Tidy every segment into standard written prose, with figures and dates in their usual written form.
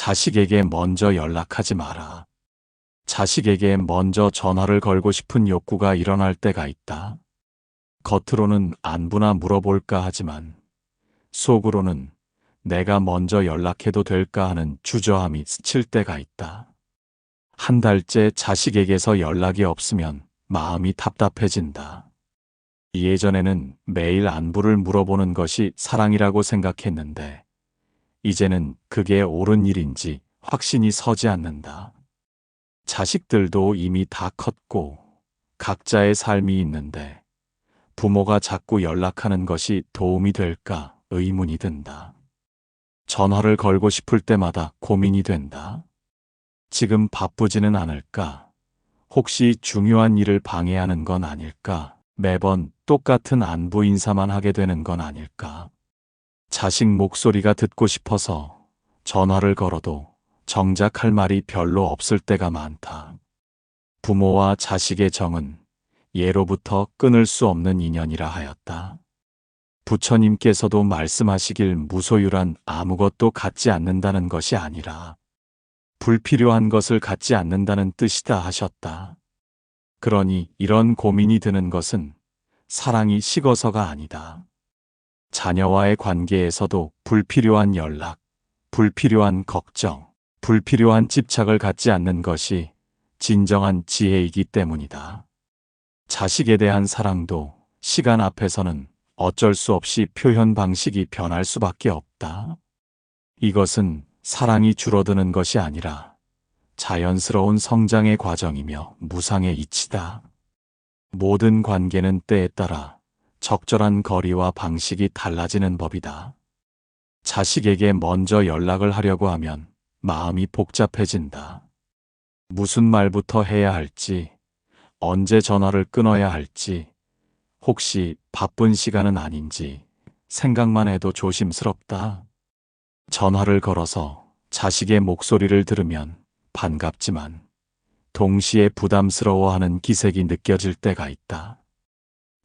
자식에게 먼저 연락하지 마라. 자식에게 먼저 전화를 걸고 싶은 욕구가 일어날 때가 있다. 겉으로는 안부나 물어볼까 하지만 속으로는 내가 먼저 연락해도 될까 하는 주저함이 스칠 때가 있다. 한 달째 자식에게서 연락이 없으면 마음이 답답해진다. 예전에는 매일 안부를 물어보는 것이 사랑이라고 생각했는데 이제는 그게 옳은 일인지 확신이 서지 않는다. 자식들도 이미 다 컸고 각자의 삶이 있는데 부모가 자꾸 연락하는 것이 도움이 될까 의문이 든다. 전화를 걸고 싶을 때마다 고민이 된다. 지금 바쁘지는 않을까? 혹시 중요한 일을 방해하는 건 아닐까? 매번 똑같은 안부 인사만 하게 되는 건 아닐까? 자식 목소리가 듣고 싶어서 전화를 걸어도 정작 할 말이 별로 없을 때가 많다. 부모와 자식의 정은 예로부터 끊을 수 없는 인연이라 하였다. 부처님께서도 말씀하시길 무소유란 아무것도 갖지 않는다는 것이 아니라 불필요한 것을 갖지 않는다는 뜻이다 하셨다. 그러니 이런 고민이 드는 것은 사랑이 식어서가 아니다. 자녀와의 관계에서도 불필요한 연락, 불필요한 걱정, 불필요한 집착을 갖지 않는 것이 진정한 지혜이기 때문이다. 자식에 대한 사랑도 시간 앞에서는 어쩔 수 없이 표현 방식이 변할 수밖에 없다. 이것은 사랑이 줄어드는 것이 아니라 자연스러운 성장의 과정이며 무상의 이치다. 모든 관계는 때에 따라 적절한 거리와 방식이 달라지는 법이다. 자식에게 먼저 연락을 하려고 하면 마음이 복잡해진다. 무슨 말부터 해야 할지, 언제 전화를 끊어야 할지, 혹시 바쁜 시간은 아닌지 생각만 해도 조심스럽다. 전화를 걸어서 자식의 목소리를 들으면 반갑지만 동시에 부담스러워하는 기색이 느껴질 때가 있다.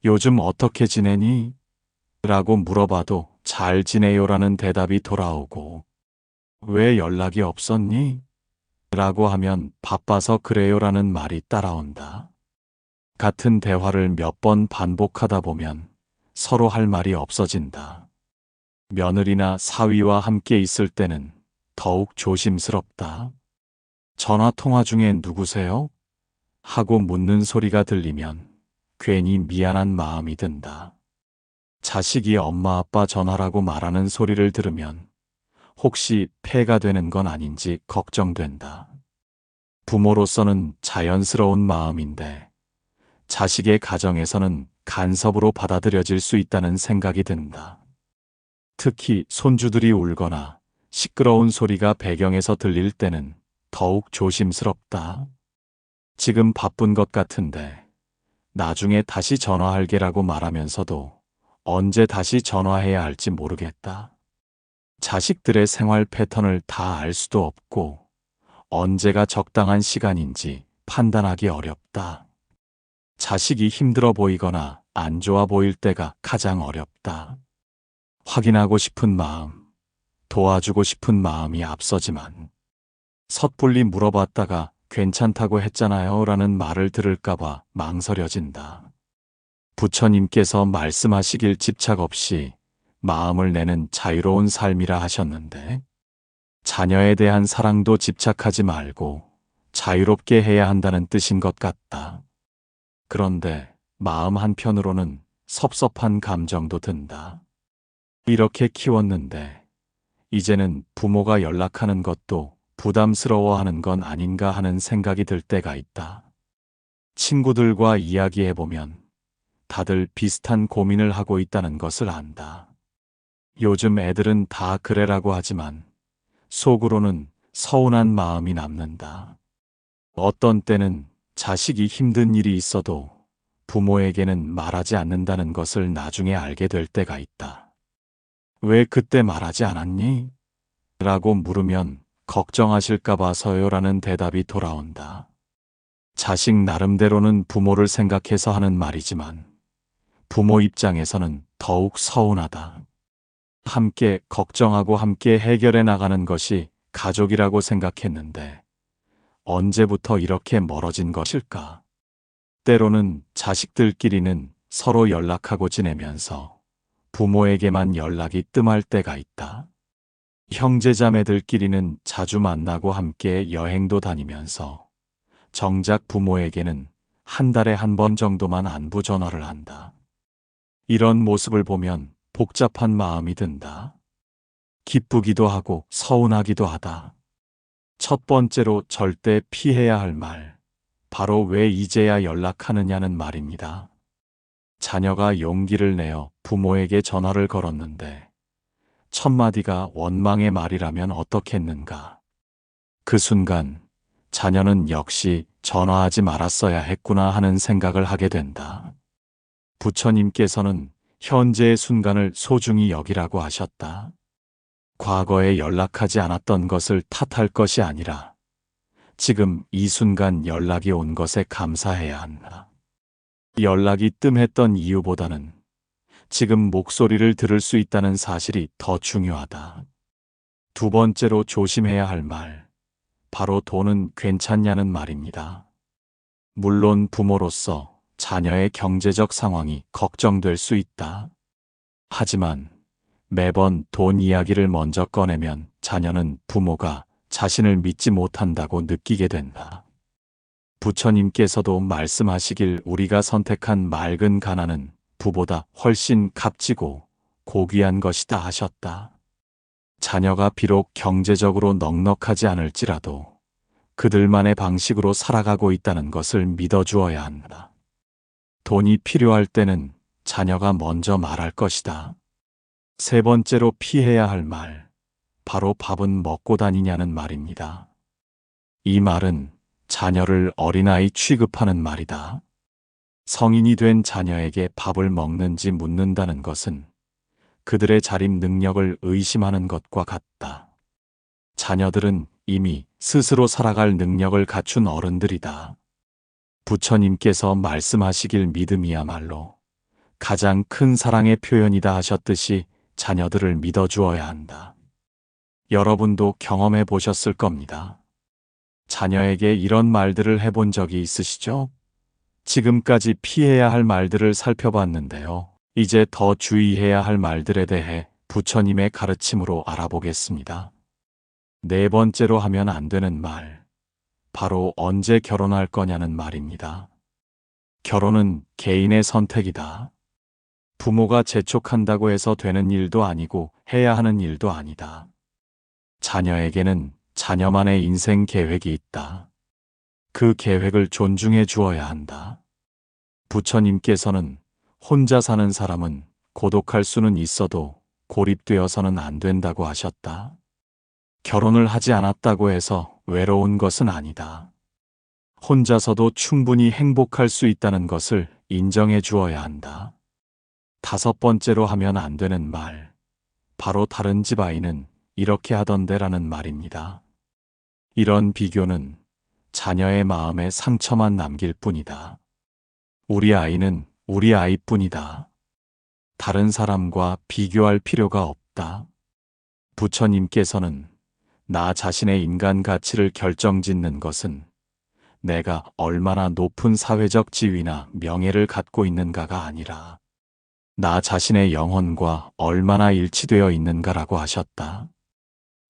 요즘 어떻게 지내니? 라고 물어봐도 잘 지내요라는 대답이 돌아오고 왜 연락이 없었니? 라고 하면 바빠서 그래요라는 말이 따라온다. 같은 대화를 몇 번 반복하다 보면 서로 할 말이 없어진다. 며느리나 사위와 함께 있을 때는 더욱 조심스럽다. 전화 통화 중에 누구세요? 하고 묻는 소리가 들리면 괜히 미안한 마음이 든다. 자식이 엄마 아빠 전화라고 말하는 소리를 들으면 혹시 폐가 되는 건 아닌지 걱정된다. 부모로서는 자연스러운 마음인데 자식의 가정에서는 간섭으로 받아들여질 수 있다는 생각이 든다. 특히 손주들이 울거나 시끄러운 소리가 배경에서 들릴 때는 더욱 조심스럽다. 지금 바쁜 것 같은데 나중에 다시 전화할게라고 말하면서도 언제 다시 전화해야 할지 모르겠다. 자식들의 생활 패턴을 다 알 수도 없고 언제가 적당한 시간인지 판단하기 어렵다. 자식이 힘들어 보이거나 안 좋아 보일 때가 가장 어렵다. 확인하고 싶은 마음, 도와주고 싶은 마음이 앞서지만 섣불리 물어봤다가 괜찮다고 했잖아요 라는 말을 들을까봐 망설여진다. 부처님께서 말씀하시길 집착 없이 마음을 내는 자유로운 삶이라 하셨는데 자녀에 대한 사랑도 집착하지 말고 자유롭게 해야 한다는 뜻인 것 같다. 그런데 마음 한편으로는 섭섭한 감정도 든다. 이렇게 키웠는데 이제는 부모가 연락하는 것도 부담스러워하는 건 아닌가 하는 생각이 들 때가 있다. 친구들과 이야기해보면 다들 비슷한 고민을 하고 있다는 것을 안다. 요즘 애들은 다 그래라고 하지만 속으로는 서운한 마음이 남는다. 어떤 때는 자식이 힘든 일이 있어도 부모에게는 말하지 않는다는 것을 나중에 알게 될 때가 있다. 왜 그때 말하지 않았니? 라고 물으면 걱정하실까 봐서요라는 대답이 돌아온다. 자식 나름대로는 부모를 생각해서 하는 말이지만 부모 입장에서는 더욱 서운하다. 함께 걱정하고 함께 해결해 나가는 것이 가족이라고 생각했는데 언제부터 이렇게 멀어진 것일까? 때로는 자식들끼리는 서로 연락하고 지내면서 부모에게만 연락이 뜸할 때가 있다. 형제자매들끼리는 자주 만나고 함께 여행도 다니면서 정작 부모에게는 한 달에 한 번 정도만 안부 전화를 한다. 이런 모습을 보면 복잡한 마음이 든다. 기쁘기도 하고 서운하기도 하다. 첫 번째로 절대 피해야 할 말, 바로 왜 이제야 연락하느냐는 말입니다. 자녀가 용기를 내어 부모에게 전화를 걸었는데 첫 마디가 원망의 말이라면 어떻겠는가. 그 순간 자녀는 역시 전화하지 말았어야 했구나 하는 생각을 하게 된다. 부처님께서는 현재의 순간을 소중히 여기라고 하셨다. 과거에 연락하지 않았던 것을 탓할 것이 아니라 지금 이 순간 연락이 온 것에 감사해야 한다. 연락이 뜸했던 이유보다는 지금 목소리를 들을 수 있다는 사실이 더 중요하다. 두 번째로 조심해야 할 말, 바로 돈은 괜찮냐는 말입니다. 물론 부모로서 자녀의 경제적 상황이 걱정될 수 있다. 하지만 매번 돈 이야기를 먼저 꺼내면 자녀는 부모가 자신을 믿지 못한다고 느끼게 된다. 부처님께서도 말씀하시길 우리가 선택한 맑은 가난은 부보다 훨씬 값지고 고귀한 것이다 하셨다. 자녀가 비록 경제적으로 넉넉하지 않을지라도 그들만의 방식으로 살아가고 있다는 것을 믿어주어야 한다. 돈이 필요할 때는 자녀가 먼저 말할 것이다. 세 번째로 피해야 할 말, 바로 밥은 먹고 다니냐는 말입니다. 이 말은 자녀를 어린아이 취급하는 말이다. 성인이 된 자녀에게 밥을 먹는지 묻는다는 것은 그들의 자립 능력을 의심하는 것과 같다. 자녀들은 이미 스스로 살아갈 능력을 갖춘 어른들이다. 부처님께서 말씀하시길 믿음이야말로 가장 큰 사랑의 표현이다 하셨듯이 자녀들을 믿어주어야 한다. 여러분도 경험해 보셨을 겁니다. 자녀에게 이런 말들을 해본 적이 있으시죠? 지금까지 피해야 할 말들을 살펴봤는데요. 이제 더 주의해야 할 말들에 대해 부처님의 가르침으로 알아보겠습니다. 네 번째로 하면 안 되는 말, 바로 언제 결혼할 거냐는 말입니다. 결혼은 개인의 선택이다. 부모가 재촉한다고 해서 되는 일도 아니고 해야 하는 일도 아니다. 자녀에게는 자녀만의 인생 계획이 있다. 그 계획을 존중해 주어야 한다. 부처님께서는 혼자 사는 사람은 고독할 수는 있어도 고립되어서는 안 된다고 하셨다. 결혼을 하지 않았다고 해서 외로운 것은 아니다. 혼자서도 충분히 행복할 수 있다는 것을 인정해 주어야 한다. 다섯 번째로 하면 안 되는 말, 바로 다른 집 아이는 이렇게 하던데라는 말입니다. 이런 비교는 자녀의 마음에 상처만 남길 뿐이다. 우리 아이는 우리 아이뿐이다. 다른 사람과 비교할 필요가 없다. 부처님께서는 나 자신의 인간 가치를 결정짓는 것은 내가 얼마나 높은 사회적 지위나 명예를 갖고 있는가가 아니라 나 자신의 영혼과 얼마나 일치되어 있는가라고 하셨다.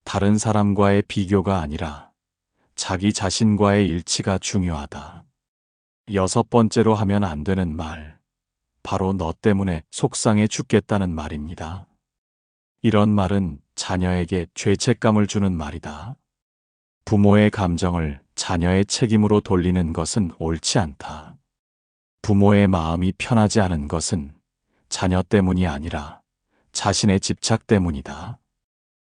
다른 사람과의 비교가 아니라 자기 자신과의 일치가 중요하다. 여섯 번째로 하면 안 되는 말, 바로 너 때문에 속상해 죽겠다는 말입니다. 이런 말은 자녀에게 죄책감을 주는 말이다. 부모의 감정을 자녀의 책임으로 돌리는 것은 옳지 않다. 부모의 마음이 편하지 않은 것은 자녀 때문이 아니라 자신의 집착 때문이다.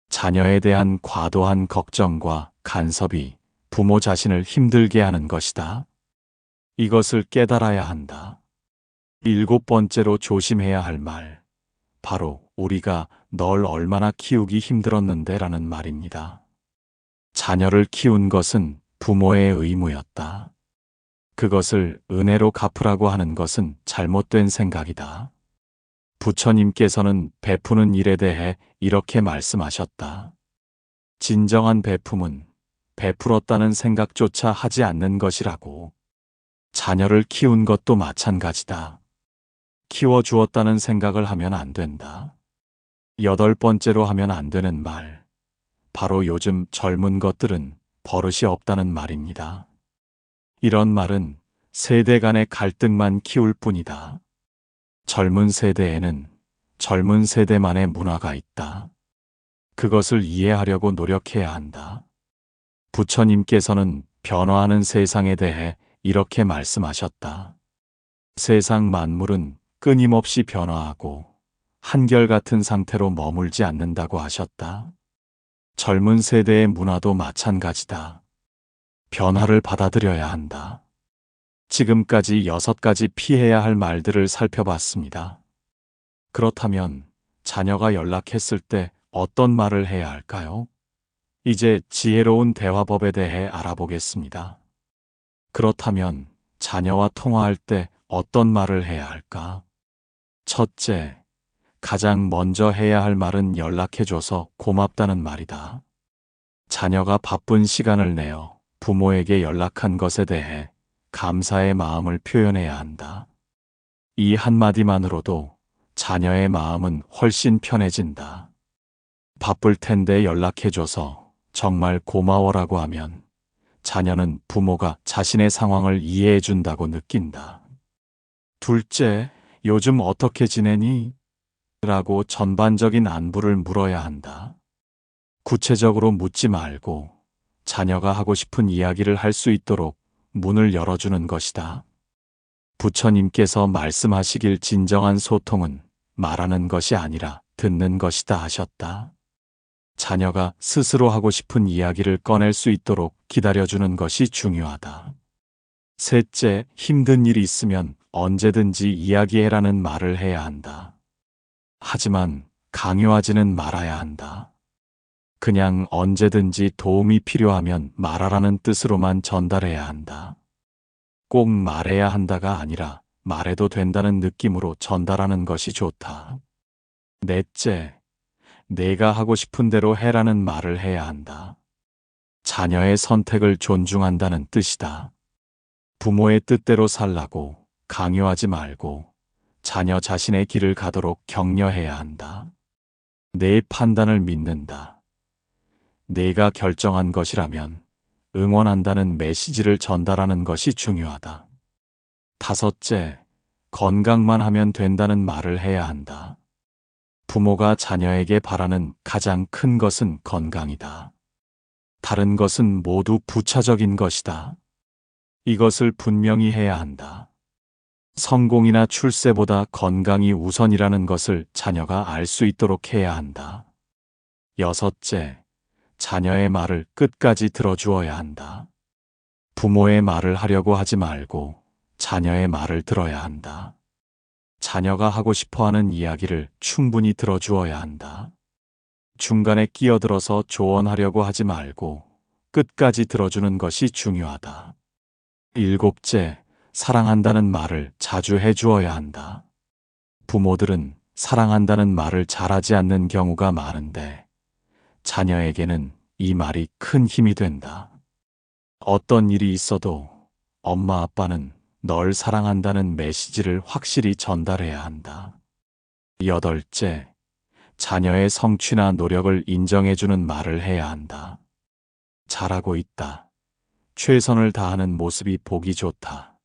자녀에 대한 과도한 걱정과 간섭이 부모 자신을 힘들게 하는 것이다. 이것을 깨달아야 한다. 일곱 번째로 조심해야 할 말, 바로 우리가 널 얼마나 키우기 힘들었는데 라는 말입니다. 자녀를 키운 것은 부모의 의무였다. 그것을 은혜로 갚으라고 하는 것은 잘못된 생각이다. 부처님께서는 베푸는 일에 대해 이렇게 말씀하셨다. 진정한 베품은 베풀었다는 생각조차 하지 않는 것이라고. 자녀를 키운 것도 마찬가지다. 키워주었다는 생각을 하면 안 된다. 여덟 번째로 하면 안 되는 말. 바로 요즘 젊은 것들은 버릇이 없다는 말입니다. 이런 말은 세대 간의 갈등만 키울 뿐이다. 젊은 세대에는 젊은 세대만의 문화가 있다. 그것을 이해하려고 노력해야 한다. 부처님께서는 변화하는 세상에 대해 이렇게 말씀하셨다. 세상 만물은 끊임없이 변화하고 한결같은 상태로 머물지 않는다고 하셨다. 젊은 세대의 문화도 마찬가지다. 변화를 받아들여야 한다. 지금까지 6가지 피해야 할 말들을 살펴봤습니다. 그렇다면 자녀가 연락했을 때 어떤 말을 해야 할까요? 이제 지혜로운 대화법에 대해 알아보겠습니다. 그렇다면 자녀와 통화할 때 어떤 말을 해야 할까? 첫째, 가장 먼저 해야 할 말은 연락해줘서 고맙다는 말이다. 자녀가 바쁜 시간을 내어 부모에게 연락한 것에 대해 감사의 마음을 표현해야 한다. 이 한마디만으로도 자녀의 마음은 훨씬 편해진다. 바쁠 텐데 연락해줘서 정말 고마워라고 하면 자녀는 부모가 자신의 상황을 이해해준다고 느낀다. 둘째, 요즘 어떻게 지내니? 라고 전반적인 안부를 물어야 한다. 구체적으로 묻지 말고 자녀가 하고 싶은 이야기를 할 수 있도록 문을 열어주는 것이다. 부처님께서 말씀하시길 진정한 소통은 말하는 것이 아니라 듣는 것이다 하셨다. 자녀가 스스로 하고 싶은 이야기를 꺼낼 수 있도록 기다려주는 것이 중요하다. 셋째, 힘든 일이 있으면 언제든지 이야기해라는 말을 해야 한다. 하지만 강요하지는 말아야 한다. 그냥 언제든지 도움이 필요하면 말하라는 뜻으로만 전달해야 한다. 꼭 말해야 한다가 아니라 말해도 된다는 느낌으로 전달하는 것이 좋다. 넷째, 내가 하고 싶은 대로 해라는 말을 해야 한다. 자녀의 선택을 존중한다는 뜻이다. 부모의 뜻대로 살라고 강요하지 말고 자녀 자신의 길을 가도록 격려해야 한다. 내 판단을 믿는다. 내가 결정한 것이라면 응원한다는 메시지를 전달하는 것이 중요하다. 다섯째, 건강만 하면 된다는 말을 해야 한다. 부모가 자녀에게 바라는 가장 큰 것은 건강이다. 다른 것은 모두 부차적인 것이다. 이것을 분명히 해야 한다. 성공이나 출세보다 건강이 우선이라는 것을 자녀가 알 수 있도록 해야 한다. 여섯째, 자녀의 말을 끝까지 들어주어야 한다. 부모의 말을 하려고 하지 말고 자녀의 말을 들어야 한다. 자녀가 하고 싶어 하는 이야기를 충분히 들어주어야 한다. 중간에 끼어들어서 조언하려고 하지 말고 끝까지 들어주는 것이 중요하다. 일곱째, 사랑한다는 말을 자주 해주어야 한다. 부모들은 사랑한다는 말을 잘하지 않는 경우가 많은데 자녀에게는 이 말이 큰 힘이 된다. 어떤 일이 있어도 엄마 아빠는 널 사랑한다는 메시지를 확실히 전달해야 한다. 여덟째, 자녀의 성취나 노력을 인정해주는 말을 해야 한다. 잘하고 있다. 최선을 다하는 모습이 보기 좋다.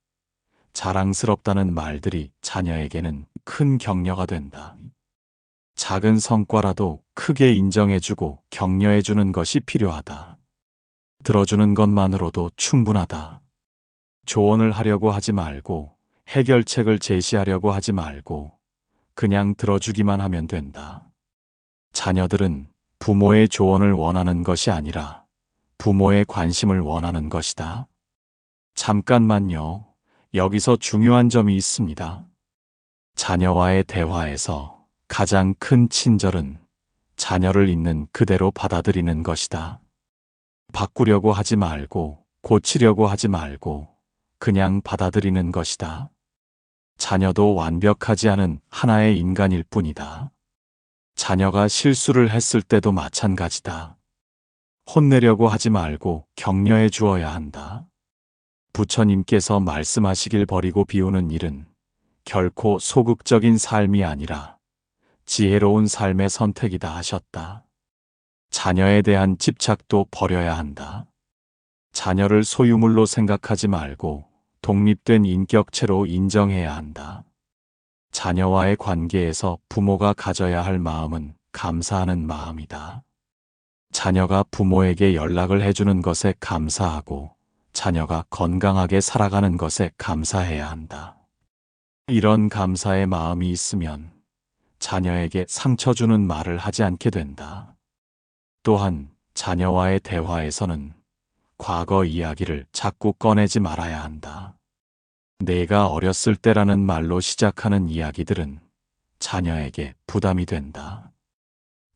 자랑스럽다는 말들이 자녀에게는 큰 격려가 된다. 작은 성과라도 크게 인정해주고 격려해주는 것이 필요하다. 들어주는 것만으로도 충분하다. 조언을 하려고 하지 말고 해결책을 제시하려고 하지 말고 그냥 들어주기만 하면 된다. 자녀들은 부모의 조언을 원하는 것이 아니라 부모의 관심을 원하는 것이다. 잠깐만요. 여기서 중요한 점이 있습니다. 자녀와의 대화에서 가장 큰 친절은 자녀를 있는 그대로 받아들이는 것이다. 바꾸려고 하지 말고 고치려고 하지 말고 그냥 받아들이는 것이다. 자녀도 완벽하지 않은 하나의 인간일 뿐이다. 자녀가 실수를 했을 때도 마찬가지다. 혼내려고 하지 말고 격려해 주어야 한다. 부처님께서 말씀하시길 버리고 비우는 일은 결코 소극적인 삶이 아니라 지혜로운 삶의 선택이다 하셨다. 자녀에 대한 집착도 버려야 한다. 자녀를 소유물로 생각하지 말고 독립된 인격체로 인정해야 한다. 자녀와의 관계에서 부모가 가져야 할 마음은 감사하는 마음이다. 자녀가 부모에게 연락을 해주는 것에 감사하고 자녀가 건강하게 살아가는 것에 감사해야 한다. 이런 감사의 마음이 있으면 자녀에게 상처 주는 말을 하지 않게 된다. 또한 자녀와의 대화에서는 과거 이야기를 자꾸 꺼내지 말아야 한다. 내가 어렸을 때라는 말로 시작하는 이야기들은 자녀에게 부담이 된다.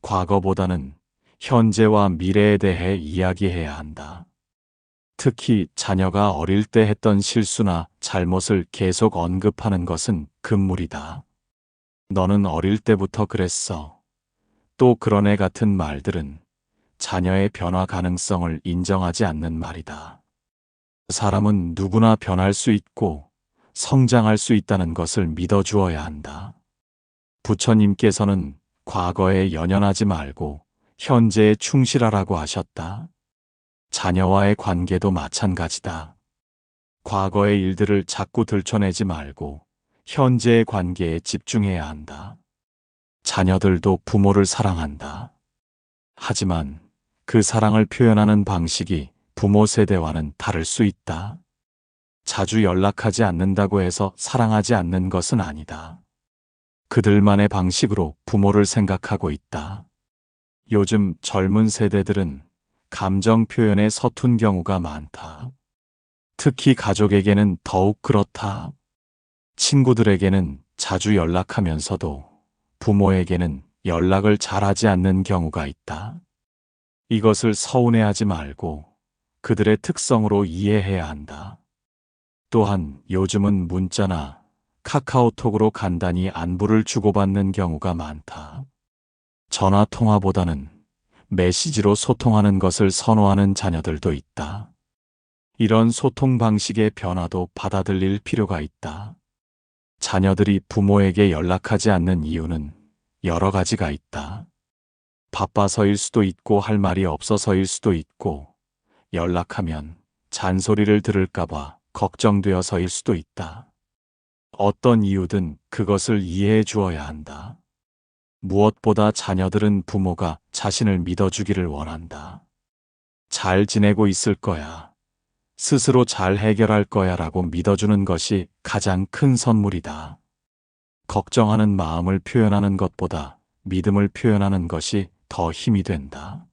과거보다는 현재와 미래에 대해 이야기해야 한다. 특히 자녀가 어릴 때 했던 실수나 잘못을 계속 언급하는 것은 금물이다. 너는 어릴 때부터 그랬어. 또 그런 애 같은 말들은 자녀의 변화 가능성을 인정하지 않는 말이다. 사람은 누구나 변할 수 있고 성장할 수 있다는 것을 믿어주어야 한다. 부처님께서는 과거에 연연하지 말고 현재에 충실하라고 하셨다. 자녀와의 관계도 마찬가지다. 과거의 일들을 자꾸 들춰내지 말고 현재의 관계에 집중해야 한다. 자녀들도 부모를 사랑한다. 하지만 그 사랑을 표현하는 방식이 부모 세대와는 다를 수 있다. 자주 연락하지 않는다고 해서 사랑하지 않는 것은 아니다. 그들만의 방식으로 부모를 생각하고 있다. 요즘 젊은 세대들은 감정 표현에 서툰 경우가 많다. 특히 가족에게는 더욱 그렇다. 친구들에게는 자주 연락하면서도 부모에게는 연락을 잘하지 않는 경우가 있다. 이것을 서운해하지 말고 그들의 특성으로 이해해야 한다. 또한 요즘은 문자나 카카오톡으로 간단히 안부를 주고받는 경우가 많다. 전화 통화보다는 메시지로 소통하는 것을 선호하는 자녀들도 있다. 이런 소통 방식의 변화도 받아들일 필요가 있다. 자녀들이 부모에게 연락하지 않는 이유는 여러 가지가 있다. 바빠서일 수도 있고 할 말이 없어서일 수도 있고 연락하면 잔소리를 들을까봐 걱정되어서일 수도 있다. 어떤 이유든 그것을 이해해 주어야 한다. 무엇보다 자녀들은 부모가 자신을 믿어주기를 원한다. 잘 지내고 있을 거야. 스스로 잘 해결할 거야 라고 믿어주는 것이 가장 큰 선물이다. 걱정하는 마음을 표현하는 것보다 믿음을 표현하는 것이 더 힘이 된다.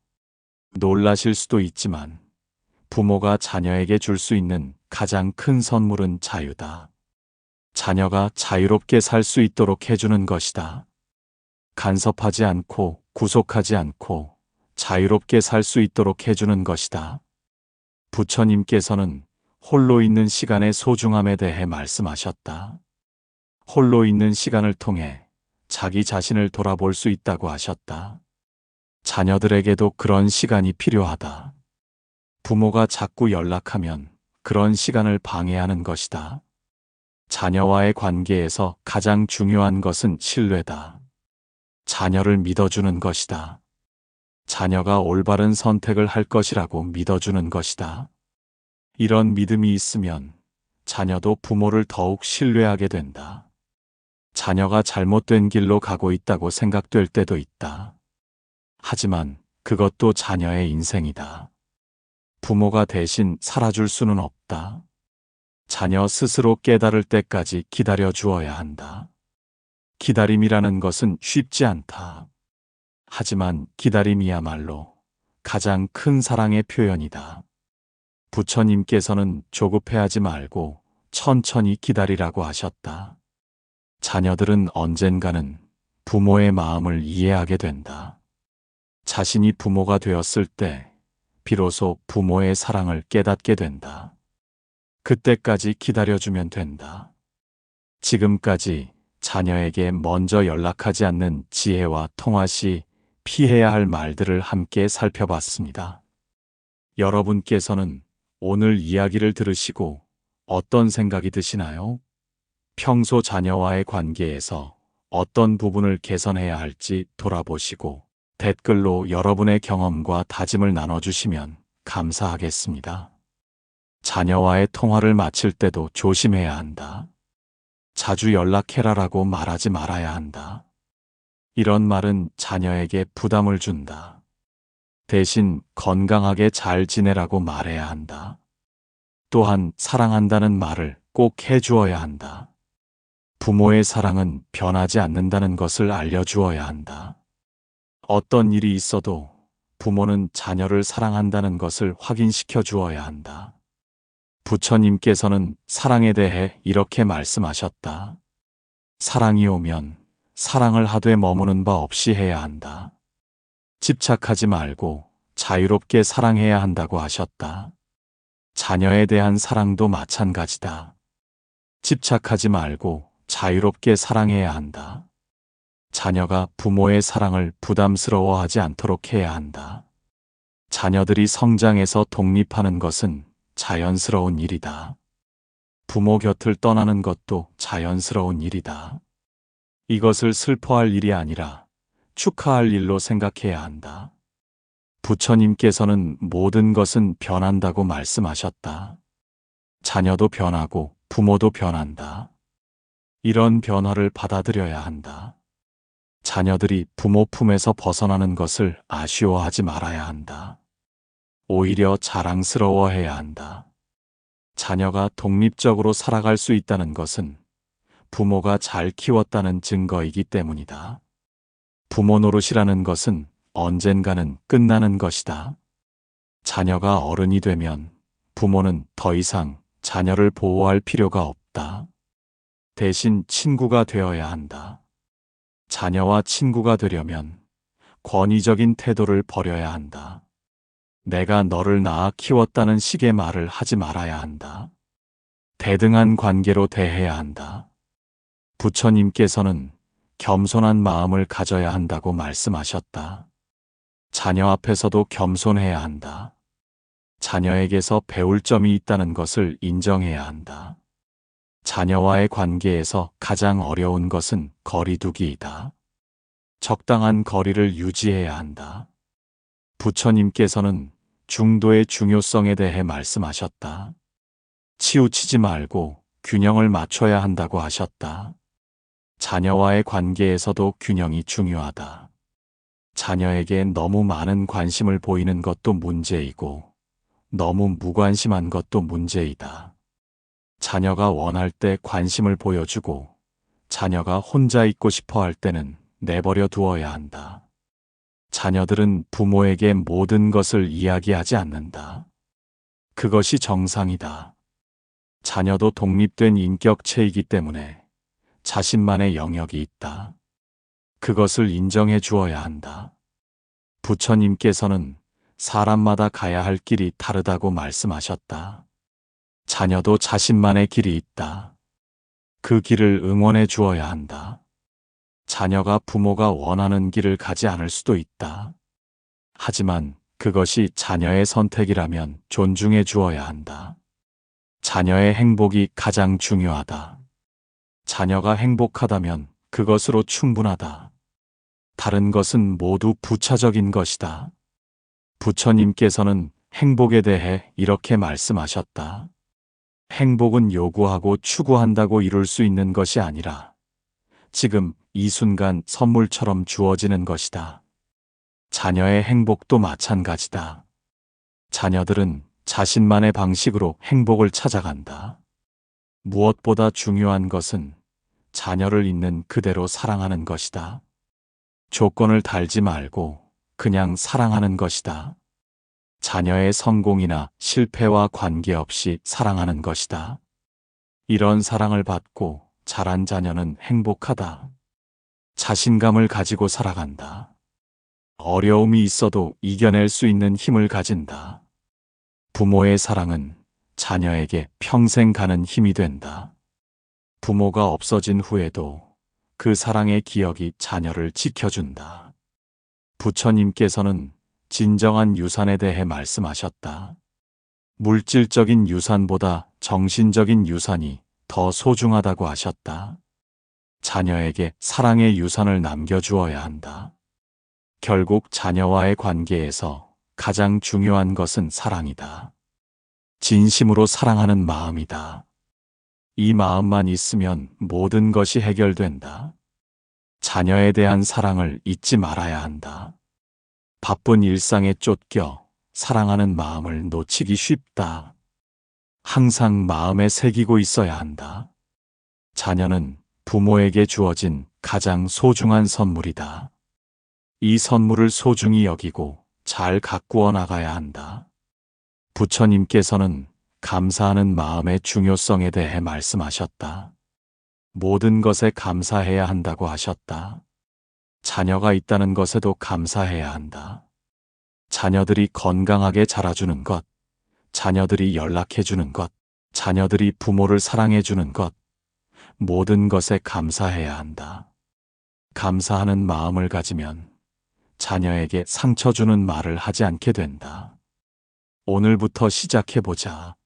놀라실 수도 있지만 부모가 자녀에게 줄 수 있는 가장 큰 선물은 자유다. 자녀가 자유롭게 살 수 있도록 해주는 것이다. 간섭하지 않고 구속하지 않고 자유롭게 살 수 있도록 해주는 것이다. 부처님께서는 홀로 있는 시간의 소중함에 대해 말씀하셨다. 홀로 있는 시간을 통해 자기 자신을 돌아볼 수 있다고 하셨다. 자녀들에게도 그런 시간이 필요하다. 부모가 자꾸 연락하면 그런 시간을 방해하는 것이다. 자녀와의 관계에서 가장 중요한 것은 신뢰다. 자녀를 믿어주는 것이다. 자녀가 올바른 선택을 할 것이라고 믿어주는 것이다. 이런 믿음이 있으면 자녀도 부모를 더욱 신뢰하게 된다. 자녀가 잘못된 길로 가고 있다고 생각될 때도 있다. 하지만 그것도 자녀의 인생이다. 부모가 대신 살아줄 수는 없다. 자녀 스스로 깨달을 때까지 기다려 주어야 한다. 기다림이라는 것은 쉽지 않다. 하지만 기다림이야말로 가장 큰 사랑의 표현이다. 부처님께서는 조급해하지 말고 천천히 기다리라고 하셨다. 자녀들은 언젠가는 부모의 마음을 이해하게 된다. 자신이 부모가 되었을 때 비로소 부모의 사랑을 깨닫게 된다. 그때까지 기다려주면 된다. 지금까지 자녀에게 먼저 연락하지 않는 지혜와 통화 시 피해야 할 말들을 함께 살펴봤습니다. 여러분께서는 오늘 이야기를 들으시고 어떤 생각이 드시나요? 평소 자녀와의 관계에서 어떤 부분을 개선해야 할지 돌아보시고 댓글로 여러분의 경험과 다짐을 나눠주시면 감사하겠습니다. 자녀와의 통화를 마칠 때도 조심해야 한다. 자주 연락해라라고 말하지 말아야 한다. 이런 말은 자녀에게 부담을 준다. 대신 건강하게 잘 지내라고 말해야 한다. 또한 사랑한다는 말을 꼭 해주어야 한다. 부모의 사랑은 변하지 않는다는 것을 알려주어야 한다. 어떤 일이 있어도 부모는 자녀를 사랑한다는 것을 확인시켜 주어야 한다. 부처님께서는 사랑에 대해 이렇게 말씀하셨다. 사랑이 오면 사랑을 하되 머무는 바 없이 해야 한다. 집착하지 말고 자유롭게 사랑해야 한다고 하셨다. 자녀에 대한 사랑도 마찬가지다. 집착하지 말고 자유롭게 사랑해야 한다. 자녀가 부모의 사랑을 부담스러워하지 않도록 해야 한다. 자녀들이 성장해서 독립하는 것은 자연스러운 일이다. 부모 곁을 떠나는 것도 자연스러운 일이다. 이것을 슬퍼할 일이 아니라 축하할 일로 생각해야 한다. 부처님께서는 모든 것은 변한다고 말씀하셨다. 자녀도 변하고 부모도 변한다. 이런 변화를 받아들여야 한다. 자녀들이 부모 품에서 벗어나는 것을 아쉬워하지 말아야 한다. 오히려 자랑스러워해야 한다. 자녀가 독립적으로 살아갈 수 있다는 것은 부모가 잘 키웠다는 증거이기 때문이다. 부모 노릇이라는 것은 언젠가는 끝나는 것이다. 자녀가 어른이 되면 부모는 더 이상 자녀를 보호할 필요가 없다. 대신 친구가 되어야 한다. 자녀와 친구가 되려면 권위적인 태도를 버려야 한다. 내가 너를 낳아 키웠다는 식의 말을 하지 말아야 한다. 대등한 관계로 대해야 한다. 부처님께서는 겸손한 마음을 가져야 한다고 말씀하셨다. 자녀 앞에서도 겸손해야 한다. 자녀에게서 배울 점이 있다는 것을 인정해야 한다. 자녀와의 관계에서 가장 어려운 것은 거리두기이다. 적당한 거리를 유지해야 한다. 부처님께서는 중도의 중요성에 대해 말씀하셨다. 치우치지 말고 균형을 맞춰야 한다고 하셨다. 자녀와의 관계에서도 균형이 중요하다. 자녀에게 너무 많은 관심을 보이는 것도 문제이고 너무 무관심한 것도 문제이다. 자녀가 원할 때 관심을 보여주고 자녀가 혼자 있고 싶어 할 때는 내버려 두어야 한다. 자녀들은 부모에게 모든 것을 이야기하지 않는다. 그것이 정상이다. 자녀도 독립된 인격체이기 때문에 자신만의 영역이 있다. 그것을 인정해 주어야 한다. 부처님께서는 사람마다 가야 할 길이 다르다고 말씀하셨다. 자녀도 자신만의 길이 있다. 그 길을 응원해 주어야 한다. 자녀가 부모가 원하는 길을 가지 않을 수도 있다. 하지만 그것이 자녀의 선택이라면 존중해 주어야 한다. 자녀의 행복이 가장 중요하다. 자녀가 행복하다면 그것으로 충분하다. 다른 것은 모두 부차적인 것이다. 부처님께서는 행복에 대해 이렇게 말씀하셨다. 행복은 요구하고 추구한다고 이룰 수 있는 것이 아니라 지금 이 순간 선물처럼 주어지는 것이다. 자녀의 행복도 마찬가지다. 자녀들은 자신만의 방식으로 행복을 찾아간다. 무엇보다 중요한 것은 자녀를 있는 그대로 사랑하는 것이다. 조건을 달지 말고 그냥 사랑하는 것이다. 자녀의 성공이나 실패와 관계없이 사랑하는 것이다. 이런 사랑을 받고 자란 자녀는 행복하다. 자신감을 가지고 살아간다. 어려움이 있어도 이겨낼 수 있는 힘을 가진다. 부모의 사랑은 자녀에게 평생 가는 힘이 된다. 부모가 없어진 후에도 그 사랑의 기억이 자녀를 지켜준다. 부처님께서는 진정한 유산에 대해 말씀하셨다. 물질적인 유산보다 정신적인 유산이 더 소중하다고 하셨다. 자녀에게 사랑의 유산을 남겨주어야 한다. 결국 자녀와의 관계에서 가장 중요한 것은 사랑이다. 진심으로 사랑하는 마음이다. 이 마음만 있으면 모든 것이 해결된다. 자녀에 대한 사랑을 잊지 말아야 한다. 바쁜 일상에 쫓겨 사랑하는 마음을 놓치기 쉽다. 항상 마음에 새기고 있어야 한다. 자녀는 부모에게 주어진 가장 소중한 선물이다. 이 선물을 소중히 여기고 잘 가꾸어 나가야 한다. 부처님께서는 감사하는 마음의 중요성에 대해 말씀하셨다. 모든 것에 감사해야 한다고 하셨다. 자녀가 있다는 것에도 감사해야 한다. 자녀들이 건강하게 자라주는 것, 자녀들이 연락해주는 것, 자녀들이 부모를 사랑해주는 것, 모든 것에 감사해야 한다. 감사하는 마음을 가지면 자녀에게 상처 주는 말을 하지 않게 된다. 오늘부터 시작해보자.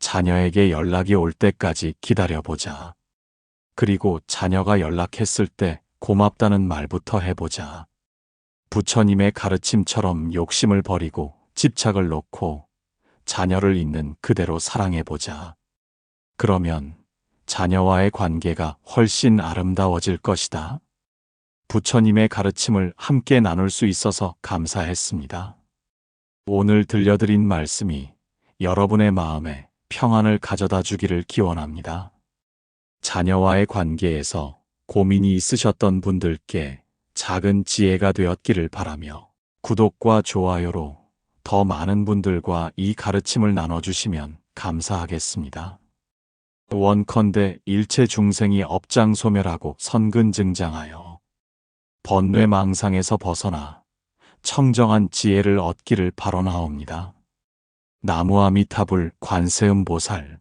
자녀에게 연락이 올 때까지 기다려보자. 그리고 자녀가 연락했을 때 고맙다는 말부터 해보자. 부처님의 가르침처럼 욕심을 버리고 집착을 놓고 자녀를 있는 그대로 사랑해보자. 그러면 자녀와의 관계가 훨씬 아름다워질 것이다. 부처님의 가르침을 함께 나눌 수 있어서 감사했습니다. 오늘 들려드린 말씀이 여러분의 마음에 평안을 가져다 주기를 기원합니다. 자녀와의 관계에서 고민이 있으셨던 분들께 작은 지혜가 되었기를 바라며 구독과 좋아요로 더 많은 분들과 이 가르침을 나눠주시면 감사하겠습니다. 원컨대 일체 중생이 업장소멸하고 선근증장하여 번뇌망상에서 벗어나 청정한 지혜를 얻기를 바라나옵니다. 나무아미타불 관세음보살